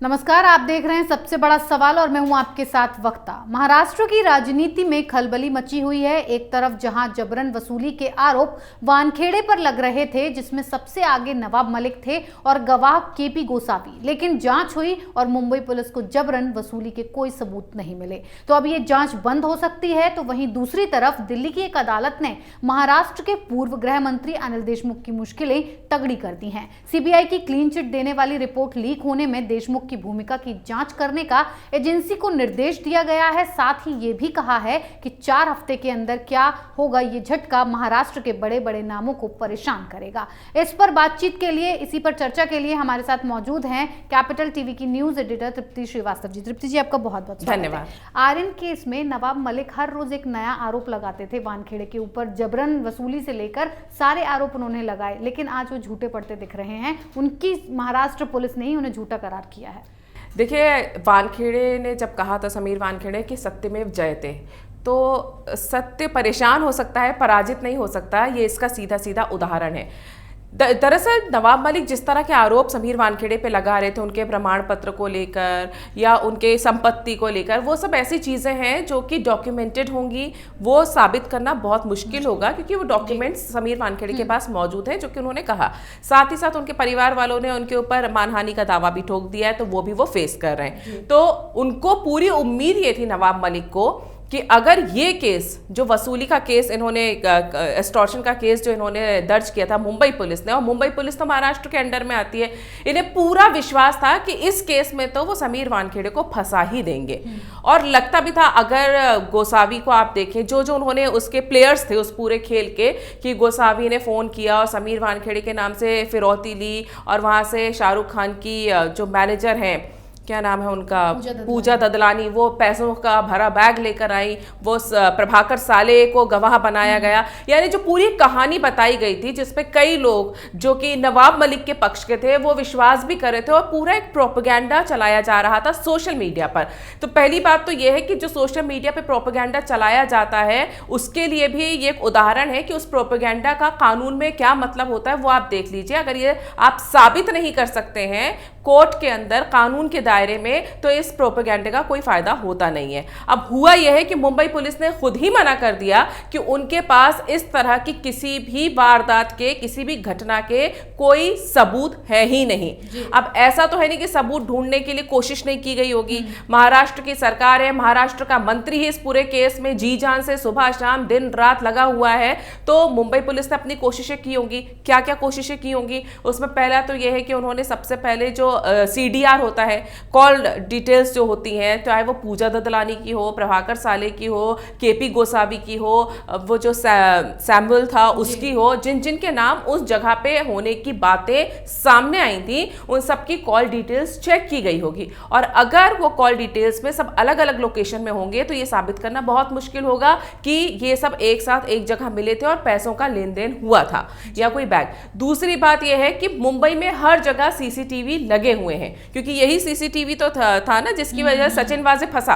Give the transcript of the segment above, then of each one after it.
नमस्कार, आप देख रहे हैं सबसे बड़ा सवाल और मैं हूं आपके साथ वक्ता। महाराष्ट्र की राजनीति में खलबली मची हुई है। एक तरफ जहां जबरन वसूली के आरोप वानखेड़े पर लग रहे थे, जिसमें सबसे आगे नवाब मलिक थे और गवाह केपी गोसावी, लेकिन जांच हुई और मुंबई पुलिस को जबरन वसूली के कोई सबूत नहीं मिले। तो अब ये जांच बंद हो सकती है। तो वहीं दूसरी तरफ दिल्ली की एक अदालत ने महाराष्ट्र के पूर्व गृह मंत्री अनिल देशमुख की मुश्किलें तगड़ी कर दी हैं। सीबीआई की क्लीन चिट देने वाली रिपोर्ट लीक होने में देशमुख की भूमिका की जांच करने का एजेंसी को निर्देश दिया गया है। साथ ही ये भी कहा है कि 4 हफ्ते के अंदर क्या होगा, ये झटका महाराष्ट्र के बड़े बड़े नामों को परेशान करेगा। इस पर बातचीत के लिए, इसी पर चर्चा के लिए हमारे साथ मौजूद हैं कैपिटल टीवी की न्यूज एडिटर तृप्ति श्रीवास्तव जी। तृप्ति जी, आपका बहुत बहुत धन्यवाद। आर्यन केस में नवाब मलिक हर रोज एक नया आरोप लगाते थे वानखेड़े के ऊपर। जबरन वसूली से लेकर सारे आरोप उन्होंने लगाए, लेकिन आज वो झूठे पड़ते दिख रहे हैं। उनकी महाराष्ट्र पुलिस ने ही उन्हें झूठा करार किया है। देखिए, वानखेड़े ने जब कहा था, समीर वानखेड़े, कि सत्यमेव जयते, तो सत्य परेशान हो सकता है, पराजित नहीं हो सकता। ये इसका सीधा सीधा उदाहरण है। दरअसल नवाब मलिक जिस तरह के आरोप समीर वानखेड़े पे लगा रहे थे, उनके प्रमाण पत्र को लेकर या उनके संपत्ति को लेकर, वो सब ऐसी चीज़ें हैं जो कि डॉक्यूमेंटेड होंगी। वो साबित करना बहुत मुश्किल होगा, क्योंकि वो डॉक्यूमेंट्स समीर वानखेड़े के पास मौजूद हैं, जो कि उन्होंने कहा। साथ ही साथ उनके परिवार वालों ने उनके ऊपर मानहानि का दावा भी ठोक दिया है, तो वो भी वो फेस कर रहे हैं। तो उनको पूरी उम्मीद ये थी नवाब मलिक को कि अगर ये केस, जो वसूली का केस इन्होंने, एक्सटॉर्शन का केस जो इन्होंने दर्ज किया था मुंबई पुलिस ने, और मुंबई पुलिस तो महाराष्ट्र के अंडर में आती है, इन्हें पूरा विश्वास था कि इस केस में तो वो समीर वानखेड़े को फंसा ही देंगे। और लगता भी था, अगर गोसावी को आप देखें, जो जो उन्होंने उसके प्लेयर्स थे उस पूरे खेल के, कि गोसावी ने फ़ोन किया और समीर वानखेड़े के नाम से फिरौती ली, और वहाँ से शाहरुख खान की जो मैनेजर हैं, क्या नाम है उनका, पूजा ददलानी, वो पैसों का भरा बैग लेकर आई, वो प्रभाकर साले को गवाह बनाया गया। यानी जो पूरी कहानी बताई गई थी, जिसपे कई लोग जो कि नवाब मलिक के पक्ष के थे वो विश्वास भी कर रहे थे, और पूरा एक प्रोपेगेंडा चलाया जा रहा था सोशल मीडिया पर। तो पहली बात तो यह है कि जो सोशल मीडिया पे प्रोपेगेंडा चलाया जाता है, उसके लिए भी ये एक उदाहरण है कि उस प्रोपेगेंडा का कानून में क्या मतलब होता है, वो आप देख लीजिए। अगर ये आप साबित नहीं कर सकते हैं कोर्ट के अंदर, कानून के दायरे में, तो इस प्रोपेगेंडा का कोई फायदा होता नहीं है। अब हुआ यह है कि मुंबई पुलिस ने खुद ही मना कर दिया कि उनके पास इस तरह की किसी भी वारदात के, किसी भी घटना के कोई सबूत है ही नहीं। अब ऐसा तो है नहीं कि सबूत ढूंढने के लिए कोशिश नहीं की गई होगी। महाराष्ट्र की सरकार है, महाराष्ट्र का मंत्री ही इस पूरे केस में जी जान से सुबह शाम दिन रात लगा हुआ है, तो मुंबई पुलिस ने अपनी कोशिशें की होंगी। क्या क्या कोशिशें की होंगी, उसमें पहला तो यह है कि उन्होंने सबसे पहले जो CDR होता है, कॉल डिटेल्स जो होती हैं, चाहे वो पूजा ददलानी की हो, प्रभाकर साले की हो, केपी गोसावी की हो, वो जो सैमुअल था उसकी हो, जिन जिन के नाम उस जगह पे होने की बातें सामने आई थी, उन सब की कॉल डिटेल्स चेक की गई होगी। और अगर वो कॉल डिटेल्स में सब अलग अलग लोकेशन में होंगे, तो ये साबित करना बहुत मुश्किल होगा कि ये सब एक साथ एक जगह मिले थे और पैसों का लेन देन हुआ था, या कोई बैग। दूसरी बात यह है कि मुंबई में हर जगह CCTV लगे हुए हैं, क्योंकि यही CCTV तो था ना जिसकी वजह से सचिन वाजे फंसा।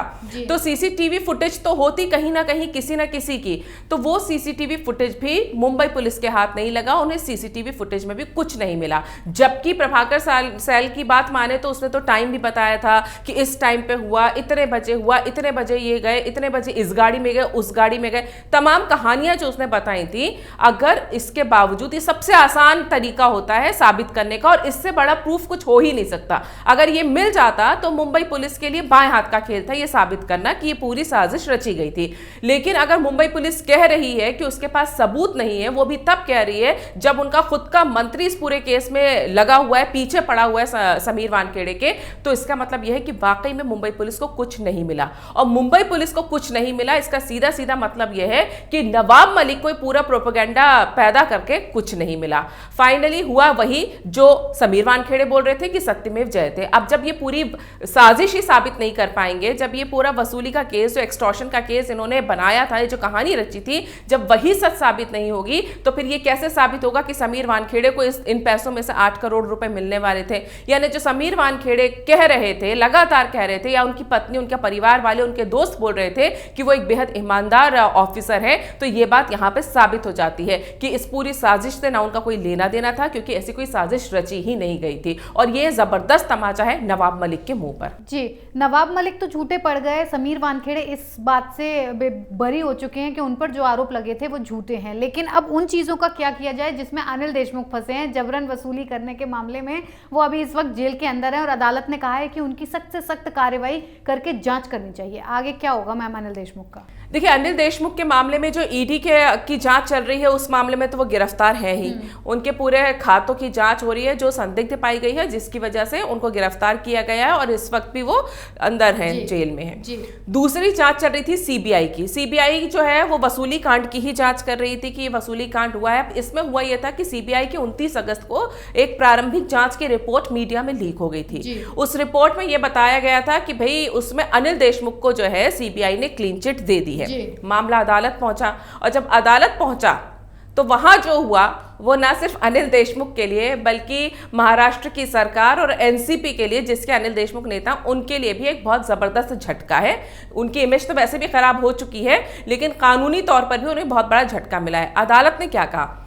तो CCTV फुटेज तो होती कहीं ना कहीं किसी ना किसी की, तो वो CCTV फुटेज भी मुंबई पुलिस के हाथ नहीं लगा। उन्हें CCTV फुटेज में भी कुछ नहीं मिला। जबकि प्रभाकर सैल की बात माने तो उसने तो टाइम भी बताया था कि इस टाइम पे हुआ, इतने बजे हुआ, इतने बजे ये गए, इतने बजे इस गाड़ी में गए, उस गाड़ी में गए, तमाम कहानियां जो उसने बताई थी। अगर इसके बावजूद, ये सबसे आसान तरीका होता है साबित करने का, और इससे बड़ा प्रूफ कुछ हो ही नहीं सकता। अगर ये मिल जाता तो मुंबई पुलिस के लिए बाएं हाथ का खेल था ये साबित करना कि ये पूरी साजिश रची गई थी। लेकिन अगर मुंबई पुलिस कह रही है कि उसके पास सबूत नहीं है, वो भी तब कह रही है जब उनका खुद का मंत्री इस पूरे केस में लगा हुआ है, पीछे पड़ा हुआ है समीर वानखेड़े के, तो इसका मतलब यह है कि वाकई में मुंबई पुलिस को कुछ नहीं मिला। और मुंबई पुलिस को कुछ नहीं मिला, इसका सीधा सीधा मतलब यह है कि नवाब मलिक को पूरा प्रोपेगेंडा पैदा करके कुछ नहीं मिला। फाइनली हुआ वही जो समीर वानखेड़े बोल रहे थे कि सत्यमेव जयते। अब जब ये पूरी साजिश ही साबित नहीं कर पाएंगे, जब ये पूरा वसूली का केस, जो एक्सटॉर्शन का केस इन्होंने बनाया था, ये जो कहानी रची थी, जब वही सच साबित नहीं होगी, तो फिर ये कैसे साबित होगा कि समीर वानखेड़े को इन पैसों में से 8 करोड़ रुपए मिलने वाले थे। यानी जो समीर वानखेड़े कह रहे थे, लगातार कह रहे थे, या उनकी पत्नी, उनका परिवार वाले, उनके दोस्त बोल रहे थे कि वो एक बेहद ईमानदार ऑफिसर है, तो ये बात यहाँ पे साबित हो जाती है कि इस पूरी साजिश से ना उनका कोई लेना देना था, क्योंकि ऐसी कोई साजिश रची ही नहीं गई थी। और ये जबरदस्त तमाचा है नवाब मलिक मलिक के मुंह पर। जी, नवाब मलिक तो झूठे पड़ गए, समीर वानखेड़े इस बात से बरी हो चुके हैं कि उन पर जो आरोप लगे थे वो झूठे हैं। लेकिन अब उन चीज़ों का क्या किया जाए जिसमें अनिल देशमुख फंसे हैं? जबरन वसूली करने के मामले में वो अभी इस वक्त जेल के अंदर है और अदालत ने कहा है कि उनकी सख्त से सख्त कार्रवाई करके जांच करनी चाहिए। आगे क्या होगा मैम अनिल देशमुख का? देखिए, अनिल देशमुख के मामले में जो ईडी की जांच चल रही है उस मामले में तो वो गिरफ्तार है ही। उनके पूरे खातों की जांच हो रही है जो संदिग्ध पाई गई है, जिसकी वजह से उनको गिरफ्तार किया गया है और इस वक्त भी वो अंदर है, जेल में है। दूसरी जांच चल रही थी सीबीआई की। सीबीआई जो है वो वसूली कांड की ही जांच कर रही थी कि वसूली कांड हुआ है। इसमें हुआ यह था कि सीबीआई की 29 अगस्त को एक प्रारंभिक जांच की रिपोर्ट मीडिया में लीक हो गई थी। उस रिपोर्ट में यह बताया गया था कि भाई उसमें अनिल देशमुख को जो है सीबीआई ने क्लीन चिट दे दी है। मामला अदालत पहुंचा और जब अदालत पहुंचा तो वहां जो हुआ वो ना सिर्फ अनिल देशमुख के लिए बल्कि महाराष्ट्र की सरकार और एनसीपी के लिए, जिसके अनिल देशमुख नेता, उनके लिए भी एक बहुत जबरदस्त झटका है। उनकी इमेज तो वैसे भी खराब हो चुकी है, लेकिन कानूनी तौर पर भी उन्हें बहुत बड़ा झटका मिला है। अदालत ने क्या कहा,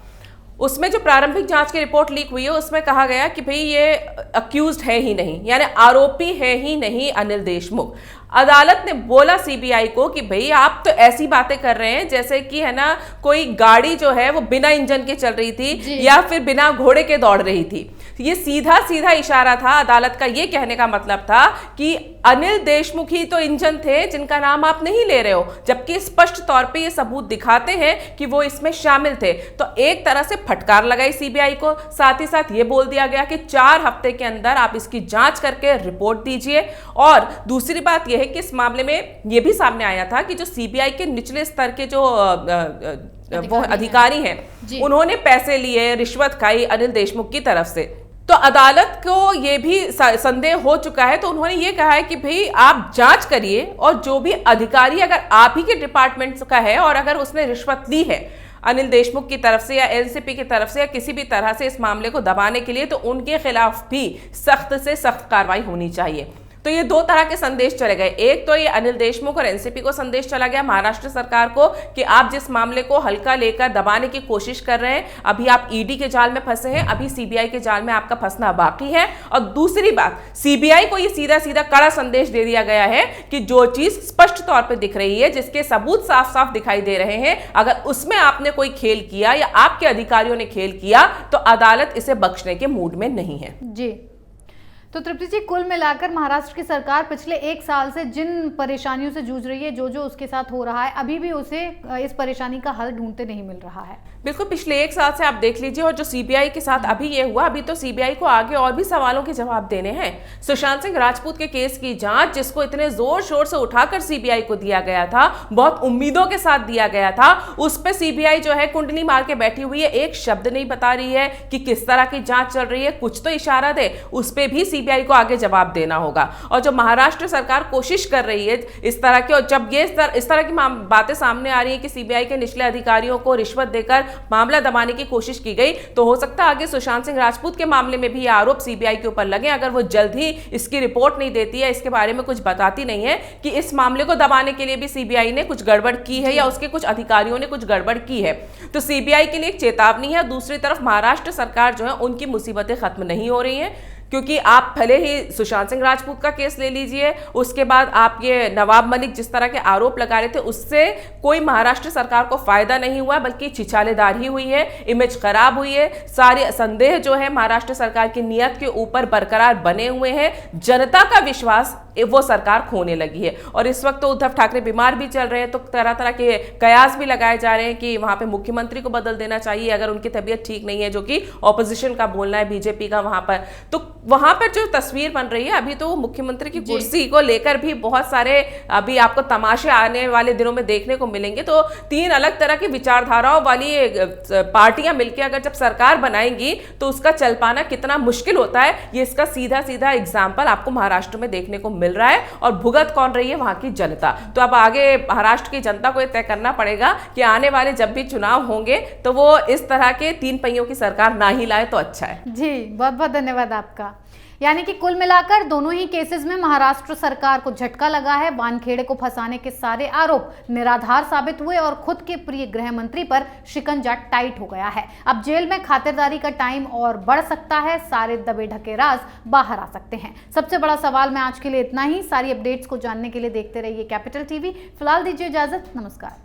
उसमें जो प्रारंभिक जांच की रिपोर्ट लीक हुई है उसमें कहा गया कि भाई ये अक्यूज्ड है ही नहीं, यानी आरोपी है ही नहीं अनिल देशमुख। अदालत ने बोला सीबीआई को कि भाई आप तो ऐसी बातें कर रहे हैं जैसे कि है ना कोई गाड़ी जो है वो बिना इंजन के चल रही थी या फिर बिना घोड़े के दौड़ रही थी। ये सीधा सीधा इशारा था अदालत का, ये कहने का मतलब था कि अनिल देशमुख ही तो इंजन थे जिनका नाम आप नहीं ले रहे हो, जबकि स्पष्ट तौर पे ये सबूत दिखाते हैं कि वो इसमें शामिल थे। तो एक तरह से फटकार लगाई सीबीआई को, साथ ही साथ ये बोल दिया गया कि 4 हफ्ते के अंदर आप इसकी जांच करके रिपोर्ट दीजिए। और दूसरी बात यह है कि इस मामले में यह भी सामने आया था कि जो सीबीआई के निचले स्तर के जो वो अधिकारी हैं उन्होंने पैसे लिए, रिश्वत खाई अनिल देशमुख की तरफ से। तो अदालत को ये भी संदेह हो चुका है, तो उन्होंने ये कहा है कि भाई आप जांच करिए और जो भी अधिकारी अगर आप ही के डिपार्टमेंट का है और अगर उसने रिश्वत ली है अनिल देशमुख की तरफ से या एनसीपी की तरफ से या किसी भी तरह से इस मामले को दबाने के लिए, तो उनके खिलाफ भी सख्त से सख्त कार्रवाई होनी चाहिए। तो ये 2 तरह के संदेश चले गए। एक तो ये अनिल देशमुख और एनसीपी को संदेश चला गया महाराष्ट्र सरकार को कि आप जिस मामले को हल्का लेकर दबाने की कोशिश कर रहे हैं, अभी आप ईडी के जाल में फंसे हैं, अभी सीबीआई के जाल में आपका फंसना बाकी है। और दूसरी बात, सीबीआई को ये सीधा सीधा कड़ा संदेश दे दिया गया है कि जो चीज स्पष्ट तौर पर दिख रही है, जिसके सबूत साफ साफ दिखाई दे रहे हैं, अगर उसमें आपने कोई खेल किया या आपके अधिकारियों ने खेल किया तो अदालत इसे बख्शने के मूड में नहीं है। जी, तो तृप्ति जी, कुल मिलाकर महाराष्ट्र की सरकार पिछले 1 साल से जिन परेशानियों से जूझ रही है, जो उसके साथ हो रहा है, अभी भी उसे इस परेशानी का हल ढूंढते नहीं मिल रहा है। बिल्कुल, पिछले 1 साल से आप देख लीजिए, और जो सीबीआई के साथ अभी ये हुआ, अभी तो सीबीआई को आगे और भी सवालों के जवाब देने हैं। सुशांत सिंह राजपूत के केस की जांच, जिसको इतने जोर शोर से उठाकर सीबीआई को दिया गया था, बहुत उम्मीदों के साथ दिया गया था, उस पर सीबीआई जो है कुंडली मार के बैठी हुई है, एक शब्द नहीं बता रही है कि किस तरह की जांच चल रही है, कुछ तो इशारा दे, उस पर भी सीबीआई को आगे जवाब देना होगा। और जो महाराष्ट्र सरकार कोशिश कर रही है इस तरह की, और जब ये इस तरह की बातें सामने आ रही है कि सीबीआई के निचले अधिकारियों को रिश्वत देकर मामला दबाने की कोशिश की गई, तो हो सकता है आगे सुशांत सिंह राजपूत के मामले में भी ये आरोप सीबीआई के ऊपर लगे, अगर वो जल्द ही इसकी रिपोर्ट नहीं देती है, इसके बारे में कुछ बताती नहीं है कि इस मामले को दबाने के लिए भी सीबीआई ने कुछ गड़बड़ की है या उसके कुछ अधिकारियों ने कुछ गड़बड़ की है, तो सीबीआई के लिए एक चेतावनी है। दूसरी तरफ महाराष्ट्र सरकार जो है उनकी मुसीबतें खत्म नहीं हो रही हैं, क्योंकि आप भले ही सुशांत सिंह राजपूत का केस ले लीजिए, उसके बाद आप ये नवाब मलिक जिस तरह के आरोप लगा रहे थे, उससे कोई महाराष्ट्र सरकार को फायदा नहीं हुआ, बल्कि छिछालेदार ही हुई है, इमेज खराब हुई है। सारे संदेह जो है महाराष्ट्र सरकार की नीयत के ऊपर बरकरार बने हुए हैं, जनता का विश्वास वो सरकार खोने लगी है। और इस वक्त तो उद्धव ठाकरे बीमार भी चल रहे हैं, तो तरह तरह के कयास भी लगाए जा रहे हैं कि वहां पे मुख्यमंत्री को बदल देना चाहिए अगर उनकी तबीयत ठीक नहीं है, जो कि ऑपोजिशन का बोलना है, बीजेपी का वहां पर। तो वहां पर जो तस्वीर बन रही है, अभी तो मुख्यमंत्री की कुर्सी को लेकर भी बहुत सारे अभी आपको तमाशे आने वाले दिनों में देखने को मिलेंगे। तो 3 अलग तरह की विचारधाराओं वाली पार्टियां मिलकर अगर जब सरकार बनाएंगी तो उसका चल पाना कितना मुश्किल होता है, ये इसका सीधा सीधा एग्जाम्पल आपको महाराष्ट्र में देखने को मिल रहा है। और भुगत कौन रही है? वहां की जनता। तो अब आगे महाराष्ट्र की जनता को यह तय करना पड़ेगा कि आने वाले जब भी चुनाव होंगे तो वो इस तरह के 3 पहियों की सरकार ना ही लाए तो अच्छा है। जी, बहुत बहुत धन्यवाद आपका। यानी कि कुल मिलाकर दोनों ही केसेस में महाराष्ट्र सरकार को झटका लगा है। वानखेड़े को फंसाने के सारे आरोप निराधार साबित हुए और खुद के प्रिय गृह मंत्री पर शिकंजा टाइट हो गया है। अब जेल में खातिरदारी का टाइम और बढ़ सकता है, सारे दबे ढके राज बाहर आ सकते हैं। सबसे बड़ा सवाल में आज के लिए इतना ही। सारी अपडेट्स को जानने के लिए देखते रहिए कैपिटल टीवी। फिलहाल दीजिए इजाजत, नमस्कार।